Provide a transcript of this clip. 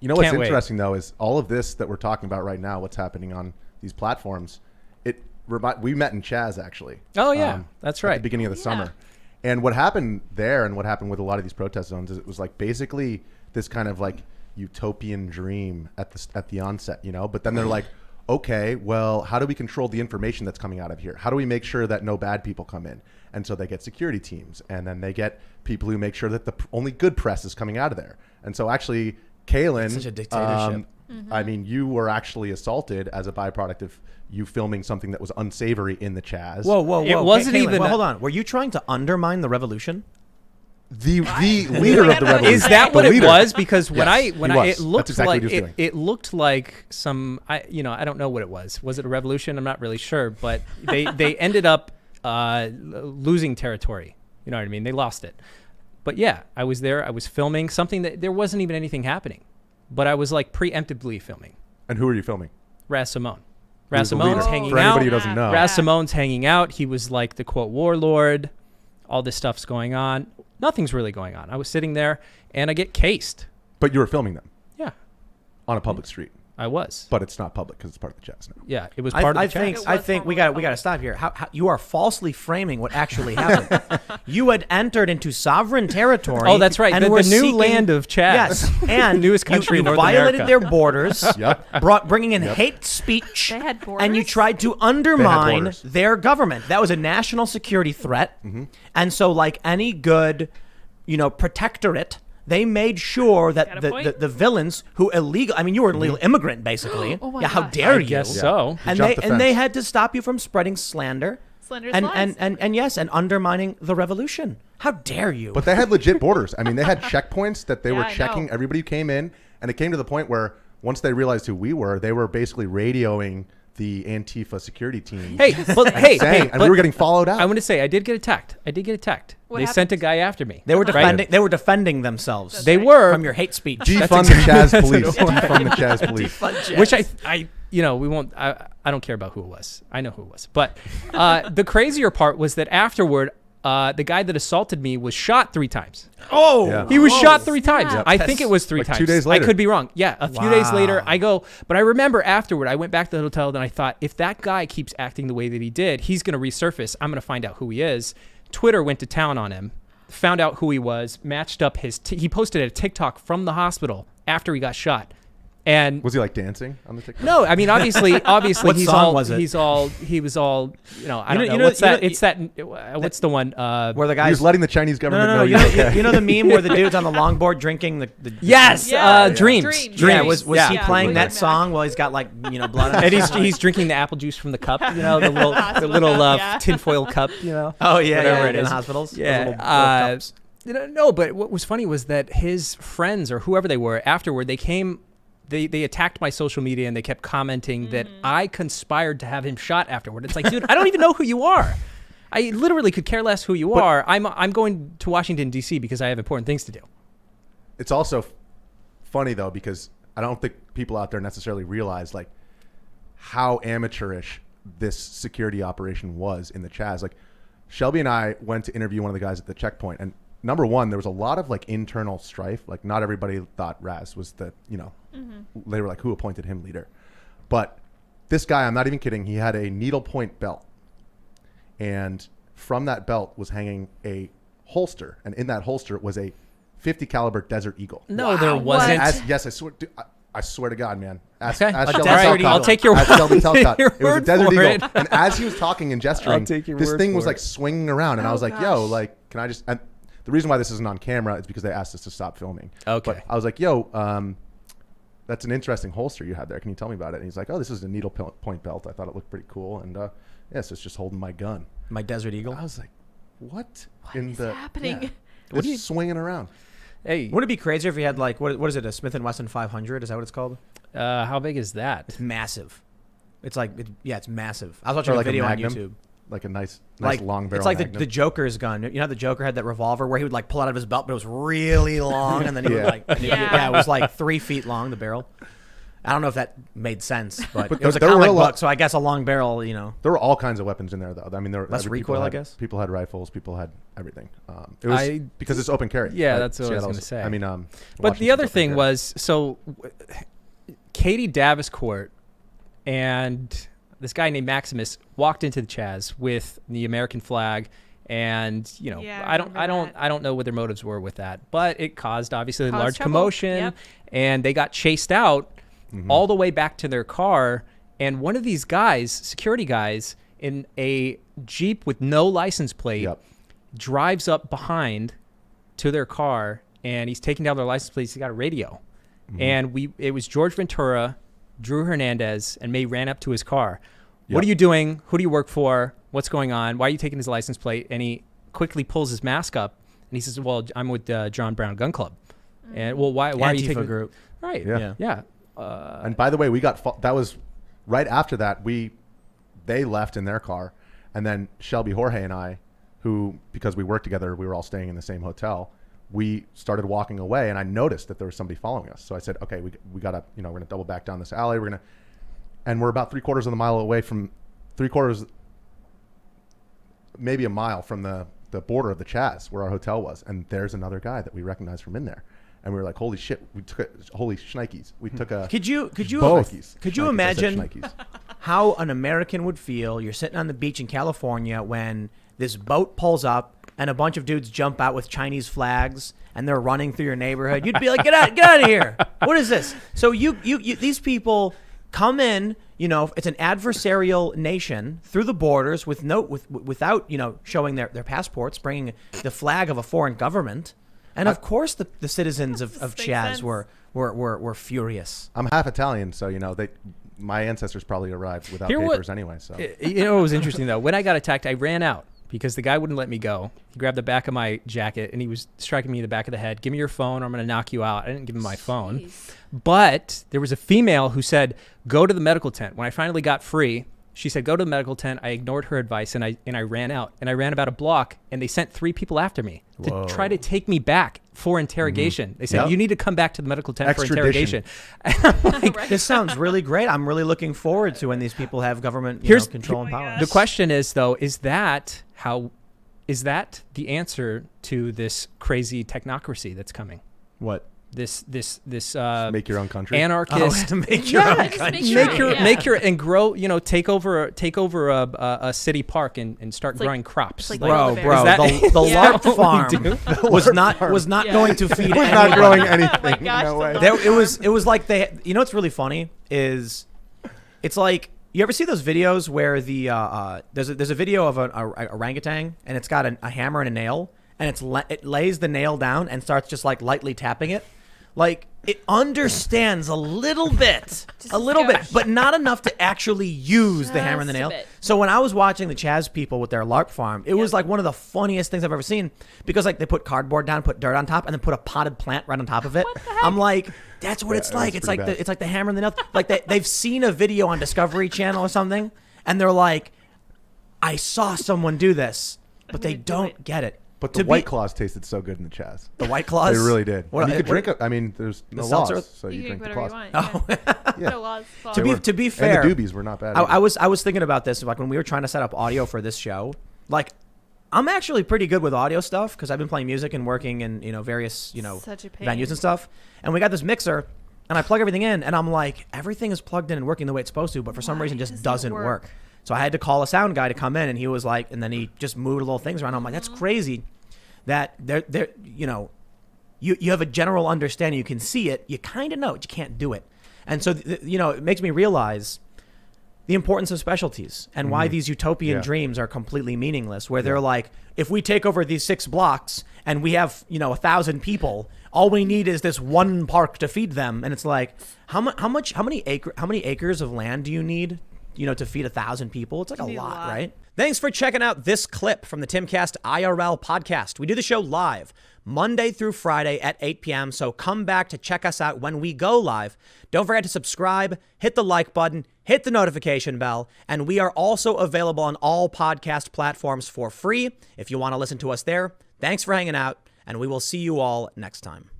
You know what's interesting though is all of this that we're talking about right now. What's happening on these platforms? We met in CHAZ actually. Oh yeah, that's right. At the beginning of the summer, and what happened there, and what happened with a lot of these protest zones, is it was like basically this kind of like utopian dream at the onset, you know. But then they're like, okay, well, how do we control the information that's coming out of here? How do we make sure that no bad people come in? And so they get security teams, and then they get people who make sure that the only good press is coming out of there. And so actually, Kaylin, such a dictatorship. I mean, you were actually assaulted as a byproduct of you filming something that was unsavory in the CHAZ. Whoa! It wasn't Kaylin, even. Hold on. Were you trying to undermine the revolution? The leader of the revolution. Is that what it was? Because when Yes, it looked exactly like what he was doing. it looked like some. I don't know what it was. Was it a revolution? I'm not really sure. But they ended up losing territory. You know what I mean? They lost it. But yeah, I was there. I was filming something that there wasn't even anything happening, but I was like preemptively filming. And who are you filming? Raz Simone. Who's Raz the Simone's leader? hanging For out. anybody who doesn't know. Raz Simone's hanging out. He was like the quote warlord. All this stuff's going on. Nothing's really going on. I was sitting there and I get cased. But you were filming them Yeah, on a public street. I was. But it's not public because it's part of the CHAZ now. Yeah, it was part of the chat. I think we got to stop here. How you are falsely framing what actually happened. You had entered into sovereign territory. Oh, that's right. And The were new seeking, land of CHAZ. Yes, and newest country you in North violated America. their borders. Yep. Bringing in hate speech. They had borders? And you tried to undermine borders. their government. That was a national security threat. Mm-hmm. And so, like any good, protectorate, they made sure that Got a point. the villains who illegal. I mean, you were an illegal immigrant, basically. Oh my yeah, how gosh. dare I you? guess so. And jumped they the and they fence. had to stop you from spreading slander. Slanderous And, lies. and yes, and undermining the revolution. How dare you? But they had legit borders. I mean, they had checkpoints that they Yeah, were I checking know. everybody who came in. And it came to the point where once they realized who we were, they were basically radioing the Antifa security team. Hey, And we were getting followed out. I want to say I did get attacked. What They sent a guy after me. they were Right? defending. They were defending themselves. They right. were from your hate speech. Defund the CHAZ police. Defund the CHAZ police. which I we won't. I don't care about who it was. I know who it was. But the crazier part was that afterward, the guy that assaulted me was shot 3 times. Oh, Yeah. He was shot 3 times. Yep. I think it was 3 Like times. 2 days I later. could be wrong. Yeah, a few days later, Wow. I go. But I remember afterward, I went back to the hotel and I thought, if that guy keeps acting the way that he did, he's going to resurface. I'm going to find out who he is. Twitter went to town on him, found out who he was, matched up his. He posted a TikTok from the hospital after he got shot. And Was he like dancing on the TikTok? no, I mean obviously What he's song all was it? he was all I don't know, you know- what's you know- that? It's that what's the one? where the He guys was letting the Chinese government no, know you you're know, okay. you know the meme where the dude's on the longboard drinking the Yes, Yeah. Dreams. Dreams. Yeah, was Yeah. he Yeah. playing Way that back. song while he's got like blood on And his he's drinking the apple juice from the cup, the little Yeah. tinfoil cup, Oh yeah, whatever yeah, it in is. the hospitals. Those Yeah, little cups. no, but what was funny was that his friends or whoever they were afterward, they came. They attacked my social media and they kept commenting that I conspired to have him shot afterward. It's like, dude, I don't even know who you are. I literally could care less who you are. I'm going to Washington D.C. because I have important things to do. It's also funny though, because I don't think people out there necessarily realize like how amateurish this security operation was in the CHAZ. Like Shelby and I went to interview one of the guys at the checkpoint, and number one, there was a lot of like internal strife. Like not everybody thought Raz was the, they were like, who appointed him leader? But this guy, I'm not even kidding, he had a needlepoint belt. And from that belt was hanging a holster. And in that holster was a 50 caliber Desert Eagle. No, there wasn't. Yes, I swear. Dude, I swear to God, man. Ask Okay. Shelby All right, Talcott. I'll take your Ask Shelby Talcott. your It was a word Desert for Eagle. it. And as he was talking and gesturing, I'll take your this word thing for was it. like swinging around. And I was like, gosh. yo, like, can I just... And the reason why this isn't on camera is because they asked us to stop filming. Okay. But I was like, yo, that's an interesting holster you have there. Can you tell me about it? And he's like, oh, this is a needle point belt. I thought it looked pretty cool. And yeah, so it's just holding my gun. My Desert Eagle. I was like, what is happening? Yeah, What do it's swinging around. Hey, Wouldn't it be crazier if you had like what is it, a Smith & Wesson 500? Is that what it's called? how big is that? It's massive. It's like it's massive. I was watching Or a like a video on Magnum? YouTube. Like a nice Like long barrel. it's like Magnum. the Joker's gun. You know, the Joker had that revolver where he would like pull out of his belt, but it was really long, and then he would Yeah. like, it was like 3 feet long, the barrel. I don't know if that made sense, but, But it was a there were comic a lot- book, so I guess a long barrel, There were all kinds of weapons in there, though. I mean, there Less people recoil, I had- guess? People had rifles. People had everything. It was because it's open carry. Yeah, right? that's what I was Seattle's- gonna say. I mean, But the Washington's other open thing carry. was, Katie Daviscourt and this guy named Maximus walked into the CHAZ with the American flag, and Yeah, I remember I don't know what their motives were with that, but it caused obviously a Caused large trouble. commotion, Yep. and they got chased out all the way back to their car. And one of these guys, security guys, in a Jeep with no license plate, Yep. drives up behind to their car, and he's taking down their license plates. He's got a radio. And it was George Ventura, Drew Hernandez, and May ran up to his car. Yep. What are you doing? Who do you work for? What's going on? Why are you taking his license plate? And he quickly pulls his mask up, and he says, well, I'm with John Brown Gun Club. And, well, why are you Antifa taking... group. Right. Yeah. Yeah. And by the way, that was right after that. They left in their car, and then Shelby, Jorge, and I, who, because we worked together, we were all staying in the same hotel. We started walking away, and I noticed that there was somebody following us. So I said, "Okay, we gotta, we're gonna double back down this alley. And we're about 3/4 of the mile away from 3/4, maybe a mile from the border of the CHAZ where our hotel was. And there's another guy that we recognized from in there." And we were like, "Holy shit! Holy shnikes! We took a Could you both. could you Shnikes, I said imagine shnikes. how an American would feel? You're sitting on the beach in California when this boat pulls up and a bunch of dudes jump out with Chinese flags and they're running through your neighborhood. You'd be like, get out of here! What is this? So you these people come in. It's an adversarial nation through the borders without showing their passports, bringing the flag of a foreign government. And of course, the citizens of Makes CHAZ sense. were furious. I'm half Italian, so my ancestors probably arrived without Here what- papers anyway. So It was interesting, though. When I got attacked, I ran out because the guy wouldn't let me go. He grabbed the back of my jacket, and he was striking me in the back of the head. "Give me your phone, or I'm going to knock you out." I didn't give him my phone. Jeez. But there was a female who said, "Go to the medical tent." When I finally got free, she said, "Go to the medical tent." I ignored her advice, and I ran out. And I ran about a block, and they sent 3 people after me to try to take me back for interrogation. They said, Yep. "You need to come back to the medical tent for Extradition. interrogation." Right. This sounds really great. I'm really looking forward to when these people have government control and Oh my power. gosh. The question is, though, is that the answer to this crazy technocracy that's coming? what? This Make your own country. anarchist. Make your own just country. Make your and grow. Take over a city park and start like- growing crops. it's like Bro, Build-A-Bear. bro, Is that- the Yeah. LARP farm was not Yeah. going to feed We're anyone. not growing Oh my anything. gosh, no the way. LARP It was like what's really funny is it's like, you ever see those videos where there's a video of an orangutan and it's got a hammer and a nail and it lays the nail down and starts just like lightly tapping it. Like, it understands a little bit, but not enough to actually use the hammer and the Just a nail. bit. So when I was watching the CHAZ people with their LARP farm, it was like one of the funniest things I've ever seen, because like they put cardboard down, put dirt on top, and then put a potted plant right on top of it. What the heck? I'm like, that's what it's Yeah, like. that's It's like pretty bad. it's like the hammer and the nail. Like they've seen a video on Discovery Channel or something, and they're like, I saw someone do this, but they gonna do don't it. get it. But To the be- White Claws tasted so good in the CHAZ. The White Claws. They really did. What- And you could what- drink it. I mean, there's no seltzer? laws, so You you can drink drink the whatever claws. you want. Oh. Yeah. No laws. It's all To good. be fair, And the doobies were not bad. I was thinking about this, like when we were trying to set up audio for this show. Like, I'm actually pretty good with audio stuff because I've been playing music and working in various Such a pain. venues and stuff. And we got this mixer, and I plug everything in, and I'm like, everything is plugged in and working the way it's supposed to, but for some Why reason it just doesn't it doesn't work? work. So I had to call a sound guy to come in, and he was like, and then he just moved little things around. I'm like, that's crazy that they're you have a general understanding, you can see it, you kind of know it, you can't do it. And so it makes me realize the importance of specialties and why these utopian Yeah. dreams are completely meaningless, where they're like, if we take over these 6 blocks and we have 1,000 people, all we need is this one park to feed them. And it's like, how many acres of land do you need to feed 1,000 people? It's like You a need a lot, lot. right? Thanks for checking out this clip from the Timcast IRL podcast. We do the show live Monday through Friday at 8 p.m. So come back to check us out when we go live. Don't forget to subscribe, hit the like button, hit the notification bell, and we are also available on all podcast platforms for free if you want to listen to us there. Thanks for hanging out, and we will see you all next time.